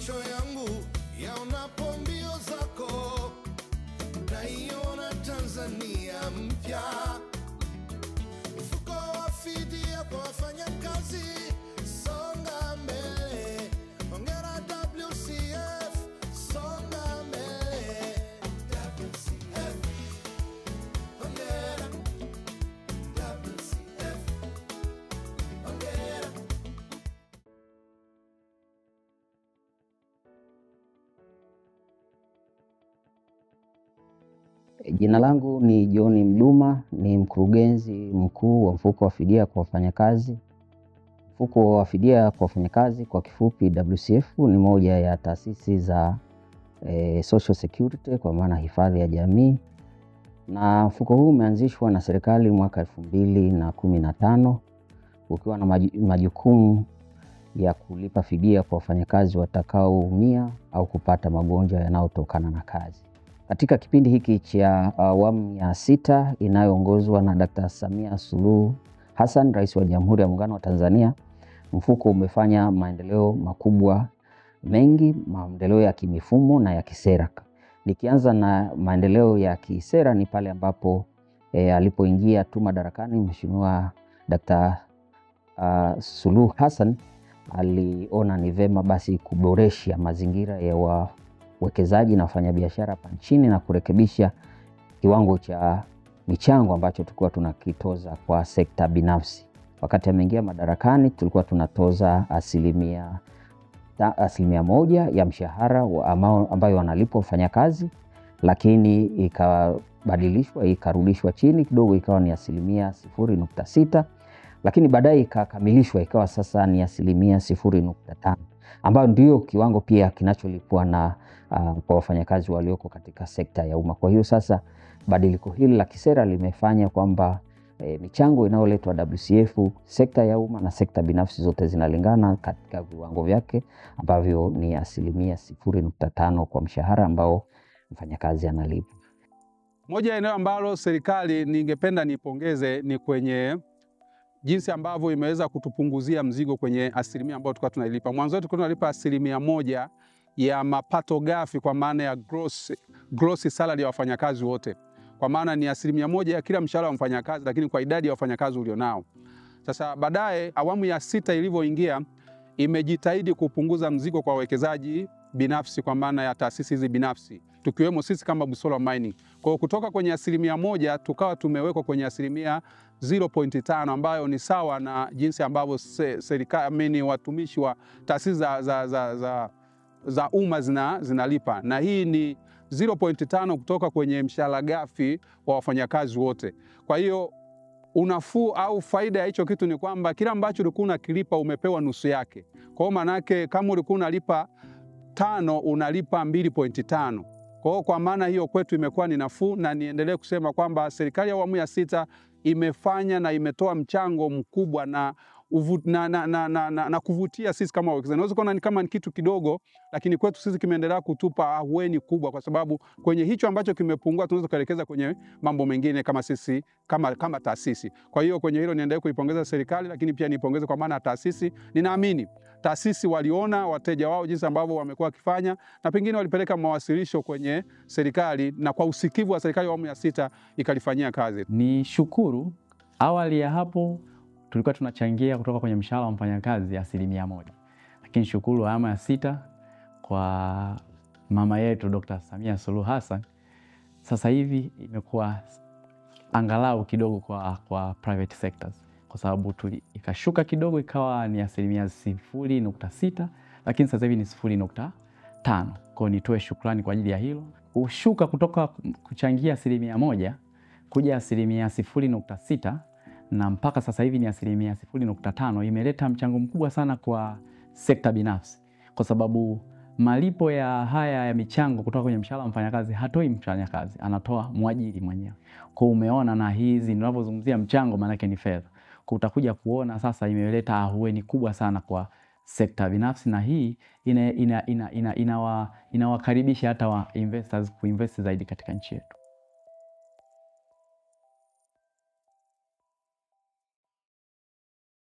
Macho yangu yaonapo mbio zako, naiona Tanzania mpya. Mfuko wa fidia kwa wafanyakazi, songa mbele. Hongera WCF, songa mbele. WCF, hongera. WCF, hongera. Jina langu ni John Mduma, ni mkurugenzi mkuu wa mfuko wa fidia kwa wafanyakazi. Mfuko wa fidia kwa wafanyakazi kwa kifupi WCF ni moja ya taasisi za Social Security kwa maana hifadhi ya jamii. Na mfuko huu umeanzishwa na serikali mwaka 2015 ukiwa na majukumu ya kulipa fidia kwa wafanyakazi watakaoumia au kupata magonjwa yanayotokana na kazi. Katika kipindi hiki cha awamu ya 6 inayoongozwa na Dr. Samia Suluhu Hassan, Rais wa Jamhuri ya Muungano wa Tanzania, mfuko umefanya maendeleo makubwa mengi, maendeleo ya kimifumo na ya kisera. Nikianza na maendeleo ya kisera ni pale ambapo alipoingia tu madarakani Mheshimiwa Dr. Suluhu Hassan aliona ni vema basi kuboresha mazingira ya wawekezaji na wafanyabiashara hapa nchini na kurekebisha kiwango cha michango ambacho tulikuwa tunakitoza kwa sekta binafsi. Wakati ameingia madarakani tulikuwa tunatoza asilimia 1 ya mshahara ambayo wanalipwa wafanyakazi, lakini ikabadilishwa ikarudishwa chini kidogo ikawa ni asilimia 0.6, lakini baadaye ikakamilishwa ikawa sasa ni asilimia 0.5, ambayo ndio kiwango pia kinacholipwa na kwa wafanyakazi walioko katika sekta ya umma. Kwa hiyo sasa badiliko hili la kisera limefanya kwamba michango inayoletwa WCF, sekta ya umma na sekta binafsi zote zinalingana katika viwango vyake ambavyo ni asilimia 0.5 kwa mshahara ambao mfanyakazi analipwa. Moja eneo ambalo serikali ningependa nipongeze ni kwenye jinsi ambavyo imeweza kutupunguzia mzigo kwenye asilimia ambayo tulikuwa tunalipa. Mwanzo tulikuwa tunalipa asilimia 1 ya mapato ghafi kwa maana ya gross salary ya wafanyakazi wote. Kwa maana ni asilimia 1 ya kila mshahara wa mfanyakazi, lakini kwa idadi ya wafanyakazi ulionao. Sasa baadaye awamu ya 6 ilivyoingia imejitahidi kupunguza mzigo kwa wawekezaji binafsi kwa maana ya taasisi hizi binafsi, tukiwemo sisi kama Busola Mining. Kwa kutoka kwenye asilimia 1 tukawa tumewekwa kwenye asilimia 0.5 ambayo ni sawa na jinsi ambavyo serikali watumishi wa taasisi za umma zinalipa, na hii ni 0.5 kutoka kwenye mshahara ghafi wa wafanyakazi wote. Kwa hiyo unafuu au faida ya hicho kitu ni kwamba kila ambacho ulikuwa unakilipa umepewa nusu yake. Kwa hiyo maana yake kama ulikuwa unalipa 5 unalipa 2.5. Kwa hiyo kwa maana hiyo kwetu imekuwa ni nafuu, na niendelee kusema kwamba serikali ya awamu ya 6 imefanya na imetoa mchango mkubwa na kuvutia sisi kama wawekezaji. Unaweza kuona ni kama ni kitu kidogo, lakini kwetu sisi kimeendelea kutupa ahueni kubwa, kwa sababu kwenye hicho ambacho kimepungua tunaweza kuelekeza kwenye mambo mengine kama sisi kama taasisi. Kwa hiyo kwenye hilo niendelee kuipongeza serikali, lakini pia nipongeze kwa maana taasisi, ninaamini taasisi waliona wateja wao jinsi ambavyo wamekuwa wakifanya, na pengine walipeleka mawasilisho kwenye serikali, na kwa usikivu wa serikali ya awamu ya 6 ikalifanyia kazi. Ni shukuru, awali ya hapo tulikuwa tunachangia kutoka kwenye mshahara wa mfanyakazi asilimia 1. Lakini shukuru awamu ya 6 kwa mama yetu Dr. Samia Suluhu Hassan, sasa hivi imekuwa angalau kidogo kwa private sectors, kwa sababu ikashuka kidogo ikawa ni asilimia 0.6, lakini sasa hivi ni 0.5. Kwa nitoe shukrani kwa ajili ya hilo. Ushuka kutoka kuchangia asilimia 1 kuja asilimia 0.6 na mpaka sasa hivi ni asilimia 0.5 imeleta mchango mkubwa sana kwa sekta binafsi, kwa sababu malipo ya haya ya michango kutoka kwenye mshahara wa mfanyakazi hatoi mfanyakazi, anatoa mwajiri mwenyewe. Kwa umeona, na hizi ninapozungumzia mchango maana yake ni fedha. Kwa utakuja kuona sasa imeleta ahueni kubwa sana kwa sekta binafsi, na hii inawakaribisha hata wa investors kuinvest zaidi katika nchi yetu.